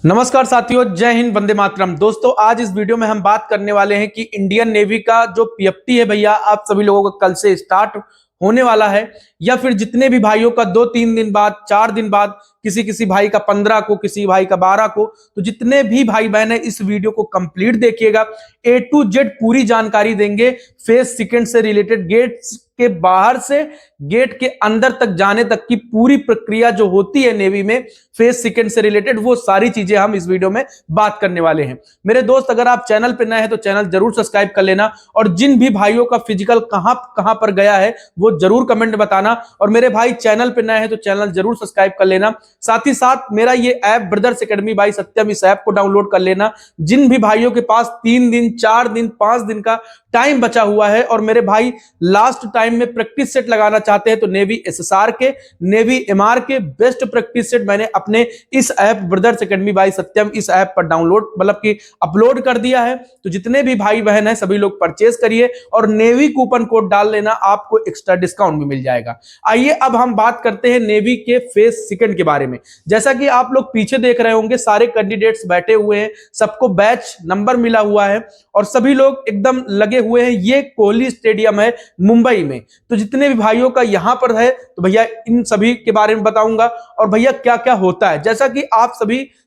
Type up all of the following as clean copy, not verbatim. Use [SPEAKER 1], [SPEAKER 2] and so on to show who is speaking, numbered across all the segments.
[SPEAKER 1] नमस्कार साथियों, जय हिंद, वंदे मातरम। दोस्तों, आज इस वीडियो में हम बात करने वाले हैं कि इंडियन नेवी का जो पीएफटी है भैया, आप सभी लोगों का कल से स्टार्ट होने वाला है। या फिर जितने भी भाइयों का 2-3 दिन बाद, 4 दिन बाद, किसी किसी भाई का 15 को, किसी भाई का 12 को, तो जितने भी भाई बहन है इस वीडियो को कंप्लीट देखिएगा। ए टू जेड पूरी जानकारी देंगे फेज सीक्वेंस से रिलेटेड, गेट के बाहर से गेट के अंदर तक जाने तक की पूरी प्रक्रिया जो होती है नेवी में फेज सीक्वेंस से रिलेटेड, वो सारी चीजें हम इस वीडियो में बात करने वाले हैं। मेरे दोस्त, अगर आप चैनल पर नए हैं तो चैनल जरूर सब्सक्राइब कर लेना, और जिन भी भाइयों का फिजिकल कहां कहां पर गया है वो जरूर कमेंट बताना। और मेरे भाई चैनल पे नए हैं तो चैनल जरूर सब्सक्राइब कर लेना। साथ ही साथ मेरा ये ऐप ब्रदर्स एकेडमी बाय सत्यम, इस ऐप को डाउनलोड कर लेना। जिन भी भाइयों के पास 3 दिन, 4 दिन, 5 दिन का टाइम बचा हुआ है और मेरे भाई लास्ट टाइम में प्रैक्टिस सेट लगाना चाहते हैं, तो नेवी एसएसआर के, नेवी एमआर के बेस्ट प्रैक्टिस सेट मैंने अपने इस ऐप ब्रदर्स एकेडमी बाय सत्यम, इस ऐप पर डाउनलोड मतलब कि अपलोड कर दिया है। तो जितने भी भाई बहन है सभी लोग परचेज करिए और नेवी कूपन कोड डाल लेना, आपको एक्स्ट्रा डिस्काउंट भी मिल जाएगा। आइए अब हम बात करते हैं नेवी के फेज सेकंड के बारे में। जैसा कि आप लोग पीछे देख रहे होंगे, सारे कैंडिडेट्स बैठे हुए हैं, सबको बैच नंबर मिला हुआ है और सभी लोग एकदम लगे हुए हैं। ये कोहली स्टेडियम है मुंबई में। तो जितने भी भाइयों का यहां पर है तो भैया इन सभी के बारे में बताऊंगा और भैया क्या क्या होता है। जैसा कि आप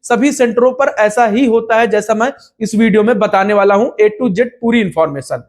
[SPEAKER 1] सभी सेंटरों पर ऐसा ही होता है जैसा मैं इस वीडियो में बताने वाला हूं, ए टू जेड पूरी इंफॉर्मेशन।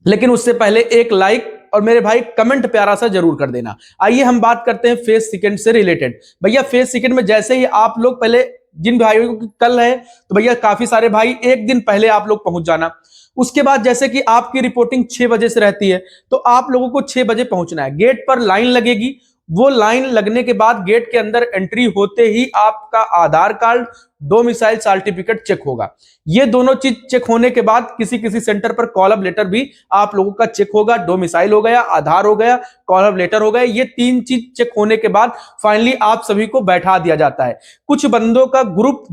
[SPEAKER 1] लेकिन उससे पहले एक लाइक और मेरे भाई कमेंट प्यारा सा जरूर कर देना। आइए हम बात करते हैं फेज सेकंड से रिलेटेड। भैया फेज सेकंड में जैसे ही आप लोग पहले, जिन भाइयों को कल है तो भैया काफी सारे भाई एक दिन पहले आप लोग पहुंच जाना। उसके बाद जैसे कि आपकी रिपोर्टिंग 6 बजे से रहती है तो आप लोगों को 6 बजे पहुंचना है। गेट पर लाइन लगेगी, वो लाइन लगने के बाद गेट के अंदर एंट्री होते ही आपका आधार कार्ड, डोमिसाइल सर्टिफिकेट चेक होगा। ये दोनों चीज चेक होने के बाद किसी किसी सेंटर पर कॉल अप लेटर भी आप लोगों का चेक होगा। डोमिसाइल हो गया, आधार हो गया, कॉल अप लेटर हो गया। ये 3 चीज चेक होने के बाद फाइनली आप सभी को बैठा दिया जाता है। कुछ बंदों का ग्रुप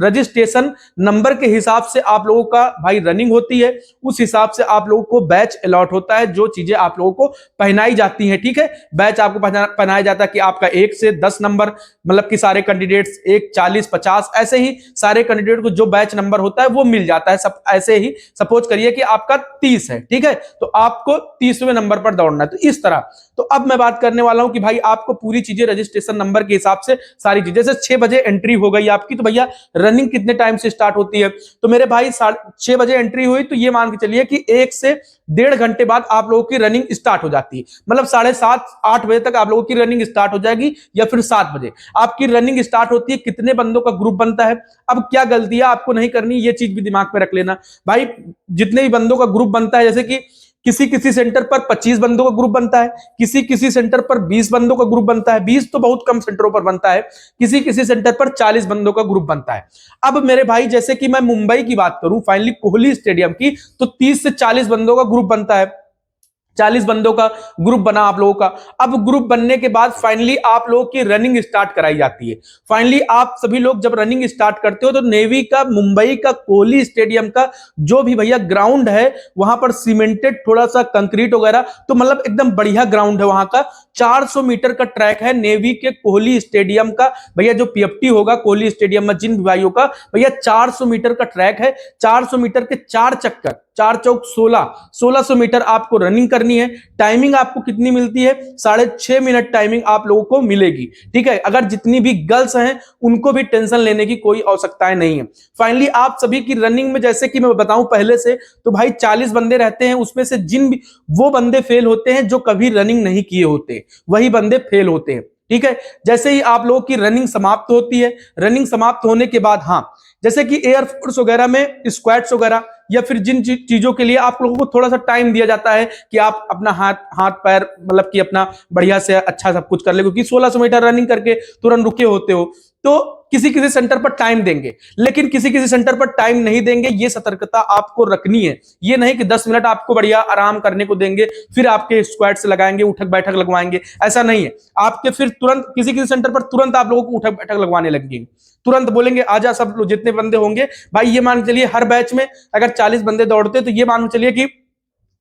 [SPEAKER 1] रजिस्ट्रेशन नंबर के हिसाब से आप लोगों का भाई रनिंग होती है, उस हिसाब से आप लोगों को बैच अलॉट होता है, जो चीजें आप लोगों को पहनाई जाती हैं। ठीक है, बैच आपको पहनाया जाता है कि आपका 1 से 10 नंबर, मतलब कि सारे कैंडिडेट्स 1, 40, 50 ऐसे ही सारे कैंडिडेट को जो बैच नंबर होता है वो मिल जाता है। सब ऐसे ही सपोज करिए कि आपका 30 है, ठीक है, तो आपको 30वें नंबर पर दौड़ना है। तो इस तरह, तो अब मैं बात करने वाला हूं कि भाई आपको पूरी चीजें रजिस्ट्रेशन नंबर के हिसाब से सारी चीजें, जैसे 6 बजे एंट्री हो गई आपकी, तो भैया रनिंग कितने टाइम से स्टार्ट होती है? तो मेरे भाई 6 बजे एंट्री हुई तो ये मान के चलिए कि 1 से 1.5 घंटे बाद आप लोगों की रनिंग स्टार्ट हो जाती है। मतलब 7:30, 8 बजे तक आप लोगों की रनिंग स्टार्ट हो जाएगी, या फिर 7 बजे आपकी रनिंग स्टार्ट होती है। कितने बंदों का ग्रुप बनता है? अब क्या गलतियां आपको नहीं करनी, ये चीज भी दिमाग में रख लेना भाई। जितने भी बंदों का ग्रुप बनता है, जैसे कि किसी किसी सेंटर पर 25 बंदों का ग्रुप बनता है, किसी किसी सेंटर पर 20 बंदों का ग्रुप बनता है, 20 तो बहुत कम सेंटरों पर बनता है, किसी किसी सेंटर पर 40 बंदों का ग्रुप बनता है। अब मेरे भाई जैसे कि मैं मुंबई की बात करूं, फाइनली कोहली स्टेडियम की, तो 30 से 40 बंदों का ग्रुप बनता है। 40 बंदों का ग्रुप बना आप लोगों का। अब ग्रुप बनने के बाद फाइनली आप लोगों की रनिंग स्टार्ट कराई जाती है। फाइनली आप सभी लोग जब रनिंग स्टार्ट करते हो तो नेवी का मुंबई का कोहली स्टेडियम का जो भी भैया ग्राउंड है, वहां पर सीमेंटेड, थोड़ा सा कंक्रीट वगैरह, तो मतलब एकदम बढ़िया ग्राउंड है वहां का। 400 मीटर का ट्रैक है नेवी के कोहली स्टेडियम का। भैया जो पीएफटी होगा कोहली स्टेडियम में जिन भाइयों का, भैया 400 मीटर का ट्रैक है। 400 मीटर के 4 चक्कर, 4 चौक 1600 मीटर आपको रनिंग करनी है। टाइमिंग आपको कितनी मिलती है? 6.5 मिनट टाइमिंग आप लोगों को मिलेगी। ठीक है, अगर जितनी भी गर्ल्स हैं उनको भी टेंशन लेने की कोई आवश्यकता नहीं है। फाइनली आप सभी की रनिंग में, जैसे कि मैं बताऊं पहले से, तो भाई 40 बंदे रहते हैं, उसमें से जिन भी वो बंदे फेल होते हैं जो कभी रनिंग नहीं किए होते, वही बंदे फेल होते हैं। ठीक है, जैसे ही आप लोगों की रनिंग समाप्त होती है, रनिंग समाप्त होने के बाद, हाँ, जैसे कि एयरफोर्स वगैरह में स्क्वाट्स वगैरह, या फिर जिन चीजों के लिए आप लोगों को थोड़ा सा टाइम दिया जाता है कि आप अपना हाथ पैर, मतलब कि अपना बढ़िया से अच्छा सब कुछ कर ले, क्योंकि 1600 मीटर रनिंग करके तुरंत रुके होते हो, तो किसी किसी सेंटर पर टाइम देंगे, लेकिन किसी किसी सेंटर पर टाइम नहीं देंगे। ये सतर्कता आपको रखनी है। ये नहीं कि 10 मिनट आपको बढ़िया आराम करने को देंगे फिर आपके स्क्वाट्स लगाएंगे, उठक बैठक लगवाएंगे, ऐसा नहीं है। आपके फिर तुरंत किसी किसी सेंटर पर तुरंत आप लोगों को उठक बैठक लगवाने लगेंगे, तुरंत बोलेंगे आजा सब लोग, जितने बंदे होंगे। भाई ये मान के चलिए हर बैच में अगर 40 बंदे दौड़ते तो ये मान के चलिए कि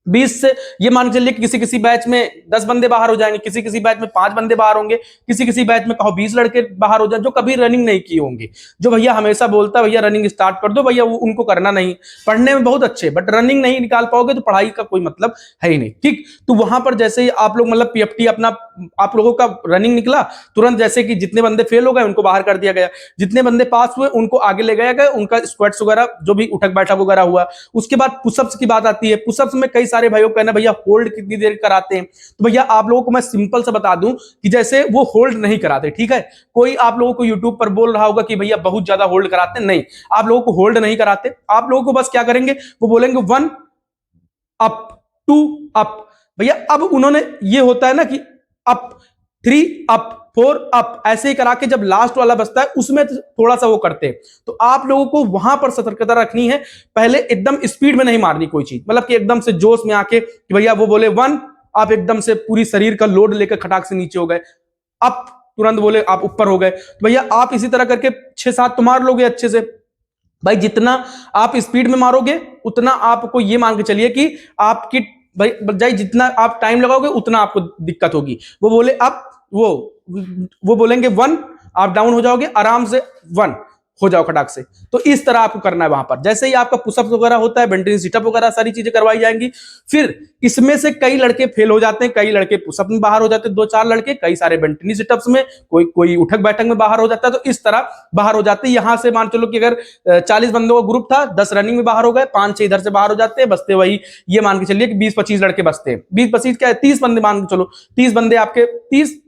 [SPEAKER 1] 20 से ये मान के चलिए कि किसी किसी बैच में 10 बंदे बाहर हो जाएंगे, किसी किसी बैच में 5 बंदे बाहर होंगे, किसी किसी बैच में कहो 20 लड़के बाहर हो जाए जो कभी रनिंग नहीं किए होंगे। जो भैया हमेशा बोलता है भैया रनिंग स्टार्ट कर दो, भैया वो उनको करना नहीं, पढ़ने में बहुत अच्छे बट रनिंग नहीं निकाल पाओगे तो पढ़ाई का कोई मतलब है ही नहीं। ठीक, तो वहां पर जैसे ही आप लोग मतलब पीएफटी अपना आप लोगों का रनिंग निकला, तुरंत जैसे कि जितने बंदे फेल हो गए उनको बाहर कर दिया गया, जितने बंदे पास हुए उनको आगे ले गया गया, उनका स्क्वाट्स वगैरह जो भी उठक बैठक वगैरह हुआ। उसके बाद पुशअप्स की बात आती है। पुशअप्स में कई सारे भाइयों कहना भैया होल्ड कितनी देर कराते हैं, तो भैया आप लोगों को मैं सिंपल से बता दूं कि जैसे वो होल्ड नहीं कराते। ठीक है, कोई आप लोगों को यूट्यूब पर बोल रहा होगा कि भैया बहुत ज्यादा होल्ड कराते, नहीं, आप लोगों को होल्ड नहीं कराते। आप लोगों को बस क्या करेंगे, वो बोलेंगे 1 अप 2 अप। भैया अब उन्होंने ये होता है ना कि अप 3 अप 4 अप, ऐसे ही करा के जब लास्ट वाला बचता है उसमें थोड़ा सा वो करते हैं। तो आप लोगों को वहां पर सतर्कता रखनी है, पहले एकदम स्पीड में नहीं मारनी कोई चीज, मतलब कि एकदम से जोश में आके कि भैया वो बोले 1, आप एकदम से पूरी शरीर का लोड लेकर खटाक से नीचे हो गए, अप तुरंत बोले आप ऊपर हो गए। तो भैया आप इसी तरह करके 6-7 तो मार लोगे अच्छे से। भाई जितना आप स्पीड में मारोगे उतना आपको ये मान के चलिए कि आपकी भाई जितना आप टाइम लगाओगे उतना आपको दिक्कत होगी। वो बोले आप वो बोलेंगे 1, आप डाउन हो जाओगे आराम से 1 हो जाओ खटाक से। तो इस तरह आपको करना है वहां पर। जैसे ही आपका पुशअप वगैरह होता है, बेंटनी सिटअप वगैरह सारी चीजें करवाई जाएंगी। फिर इसमें से कई लड़के फेल हो जाते हैं, कई लड़के पुशअप में बाहर हो जाते हैं, 2-4 लड़के, कई सारे बेंटनी सिटअप्स में, कोई उठक बैठक में बाहर हो जाता है। तो इस तरह बाहर हो जाते हैं। यहां से मान चलो कि अगर 40 बंदों का ग्रुप था, 10 रनिंग में बाहर हो गए, 5-6 इधर से बाहर हो जाते हैं, बसते वही ये मान के चलिए कि 20-25 लड़के बसते हैं। 20-25 क्या है, 30 बंदे मान के चलो, 30 बंदे आपके 30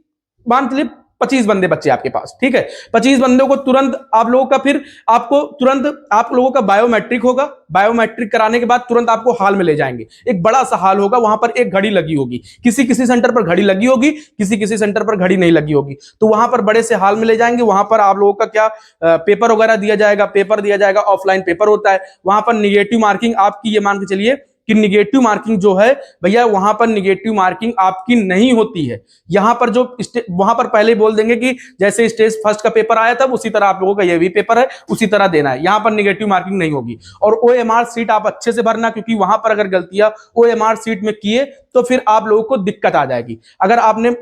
[SPEAKER 1] मान के चलिए 25 बंदे बच्चे आपके पास। ठीक है, 25 बंदों को तुरंत आप लोगों का फिर आपको तुरंत आप लोगों का बायोमेट्रिक होगा। बायोमेट्रिक कराने के बाद तुरंत आपको हॉल में ले जाएंगे। एक बड़ा सा हॉल होगा, वहां पर एक घड़ी लगी होगी, किसी किसी सेंटर पर घड़ी लगी होगी, किसी किसी सेंटर पर घड़ी नहीं लगी होगी। तो वहां पर बड़े से हॉल में ले जाएंगे। वहां पर आप लोगों का क्या पेपर वगैरह दिया जाएगा, पेपर दिया जाएगा, ऑफलाइन पेपर होता है। वहां पर निगेटिव मार्किंग आपकी ये मान के चलिए कि निगेटिव मार्किंग जो है भैया, वहां पर निगेटिव मार्किंग आपकी नहीं होती है। यहां पर जो वहां पर पहले बोल देंगे कि जैसे स्टेज फर्स्ट का पेपर आया था उसी तरह आप लोगों का ये भी पेपर है, उसी तरह देना है। यहां पर निगेटिव मार्किंग नहीं होगी। और ओएमआर सीट आप अच्छे से भरना, क्योंकि वहां पर अगर गलतियां ओएमआर सीट में किए तो फिर आप लोगों को दिक्कत आ जाएगी। अगर आपने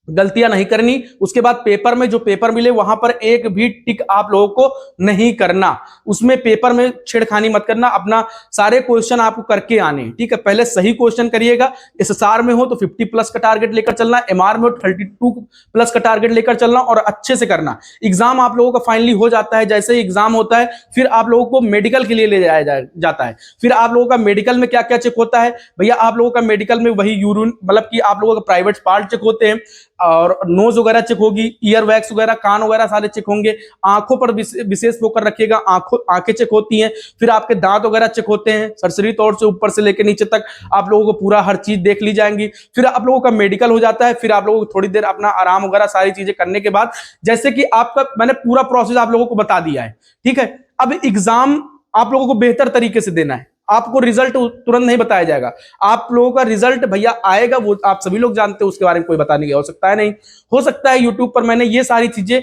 [SPEAKER 1] गलतियां नहीं करनी, उसके बाद पेपर में जो पेपर मिले वहां पर एक भी टिक आप लोगों को नहीं करना। उसमें पेपर में छेड़खानी मत करना, अपना सारे क्वेश्चन आपको करके आने। ठीक है, पहले सही क्वेश्चन करिएगा। एसएसआर में हो तो 50+ का टारगेट लेकर चलना, एमआर में हो 32+ का टारगेट लेकर चलना और अच्छे से करना। एग्जाम आप लोगों का फाइनली हो जाता है। जैसे ही एग्जाम होता है फिर आप लोगों को मेडिकल के लिए ले जाया जाता है। फिर आप लोगों का मेडिकल में क्या क्या चेक होता है भैया, आप लोगों का मेडिकल में वही यूरिन, मतलब कि आप लोगों का प्राइवेट पार्ट चेक होते हैं, और नोज वगैरह चेक होगी, ईयर वैक्स वगैरह, कान वगैरह सारे चेक होंगे। आंखों पर विशेष फोकस रखिएगा, आंखें चेक होती हैं। फिर आपके दांत वगैरह चेक होते हैं, सरसरी तौर से ऊपर से लेकर नीचे तक आप लोगों को पूरा हर चीज देख ली जाएंगी। फिर आप लोगों का मेडिकल हो जाता है। फिर आप लोगों को थोड़ी देर अपना आराम वगैरह सारी चीजें करने के बाद, जैसे कि आपका मैंने पूरा प्रोसेस आप लोगों को बता दिया है। ठीक है, अब एग्जाम आप लोगों को बेहतर तरीके से देना है। आपको रिजल्ट तुरंत नहीं बताया जाएगा। आप लोगों का रिजल्ट भैया आएगा, वो आप सभी लोग जानते हैं, उसके बारे में कोई बताने की हो सकता है नहीं। हो सकता है यूट्यूब पर मैंने ये सारी चीजें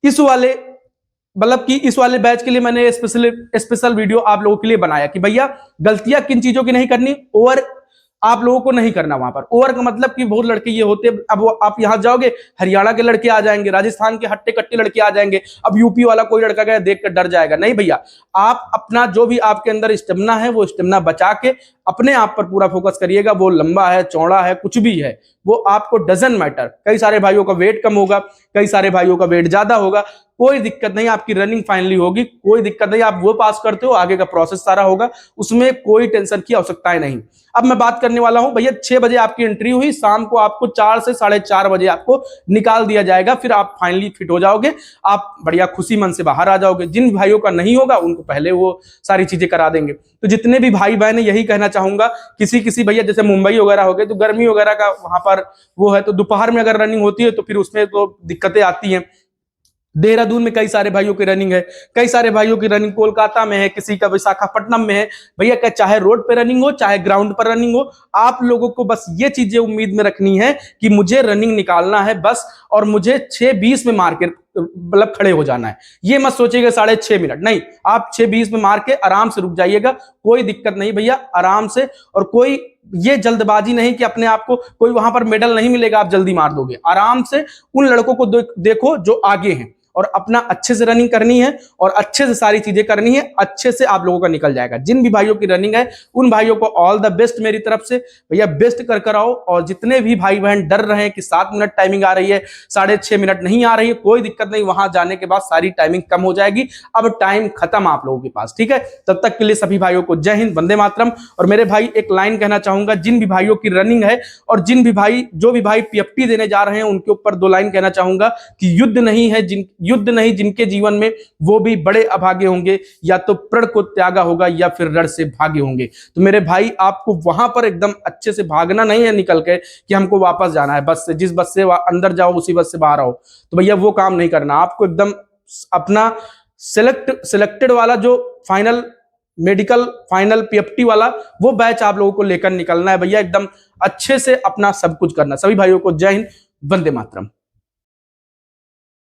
[SPEAKER 1] इस वाले मतलब कि इस वाले बैच के लिए मैंने स्पेशल वीडियो आप लोगों के लिए बनाया कि भैया गलतियां किन चीजों की नहीं करनी। ओवर आप लोगों को नहीं करना। वहां पर ओवर का मतलब कि बहुत लड़के ये होते हैं, अब वो आप यहां जाओगे हरियाणा के लड़के आ जाएंगे, राजस्थान के हट्टे कट्टे लड़के आ जाएंगे, अब यूपी वाला कोई लड़का गया देख कर डर जाएगा। नहीं भैया, आप अपना जो भी आपके अंदर स्टेमिना है वो स्टेमिना बचा के अपने आप पर पूरा फोकस करिएगा। वो लंबा है, चौड़ा है, कुछ भी है, वो आपको डजंट मैटर। कई सारे भाइयों का वेट कम होगा, कई सारे भाइयों का वेट ज्यादा होगा, कोई दिक्कत नहीं, आपकी रनिंग फाइनली होगी, कोई दिक्कत नहीं। आप वो पास करते हो, आगे का प्रोसेस सारा होगा, उसमें कोई टेंशन की आवश्यकता नहीं। अब मैं बात करने वाला हूं भैया, 6 बजे आपकी एंट्री हुई, शाम को आपको 4 से 4:30 बजे आपको निकाल दिया जाएगा। फिर आप फाइनली फिट हो जाओगे, आप बढ़िया खुशी मन से बाहर आ जाओगे। जिन भाइयों का नहीं होगा उनको पहले वो सारी चीजें करा देंगे। तो जितने भी भाई बहन है यही कहना चाहूंगा, किसी भैया जैसे मुंबई वगैरह हो गए तो गर्मी वगैरह का वहां पर वो है, तो दोपहर में अगर रनिंग होती है तो फिर उसमें तो दिक्कतें आती हैं। देहरादून में कई सारे भाइयों की रनिंग है, कई सारे भाइयों की रनिंग कोलकाता में है, किसी का विशाखापट्टनम में है। भैया क्या चाहे रोड पे रनिंग हो चाहे ग्राउंड पर रनिंग हो, आप लोगों को बस ये चीजें उम्मीद में रखनी है कि मुझे रनिंग निकालना है बस, और मुझे 6:20 में मार्केट मतलब खड़े हो जाना है। ये मत सोचिएगा 6.5 मिनट, नहीं, आप 6:20 में मार के आराम से रुक जाइएगा, कोई दिक्कत नहीं भैया, आराम से। और कोई ये जल्दबाजी नहीं कि अपने आप को कोई वहां पर मेडल नहीं मिलेगा, आप जल्दी मार दोगे। आराम से उन लड़कों को देखो जो आगे हैं, और अपना अच्छे से रनिंग करनी है और अच्छे से सारी चीजें करनी है, अच्छे से आप लोगों का निकल जाएगा। जिन भी भाइयों की रनिंग है उन भाइयों को ऑल द बेस्ट मेरी तरफ से, भैया बेस्ट कर कर आओ। और जितने भी भाई बहन डर रहे हैं कि 7 मिनट टाइमिंग आ रही है, 6.5 मिनट नहीं आ रही है, कोई दिक्कत नहीं, वहां जाने के बाद सारी टाइमिंग कम हो जाएगी। अब टाइम खत्म आप लोगों के पास, ठीक है। तब तक के लिए सभी भाइयों को जय हिंद, वंदे मातरम। और मेरे भाई एक लाइन कहना चाहूंगा, जिन भी भाइयों की रनिंग है और जिन भी भाई जो भी भाई पीएफटी देने जा रहे हैं, उनके ऊपर 2 लाइन कहना चाहूंगा कि युद्ध नहीं जिनके जीवन में, वो भी बड़े अभागे होंगे, या तो प्रण को त्यागा होगा या फिर रण से भागे होंगे। तो मेरे भाई आपको वहां पर एकदम अच्छे से भागना नहीं है निकल के कि हमको वापस जाना है बस से, जिस बस से अंदर जाओ उसी बस से बाहर आओ, तो भैया वो काम नहीं करना। आपको एकदम अपना सिलेक्टेड वाला जो फाइनल मेडिकल फाइनल पीएफटी वाला वो बैच आप लोगों को लेकर निकलना है भैया, एकदम अच्छे से अपना सब कुछ करना। सभी भाइयों को जय हिंद, वंदे मातरम।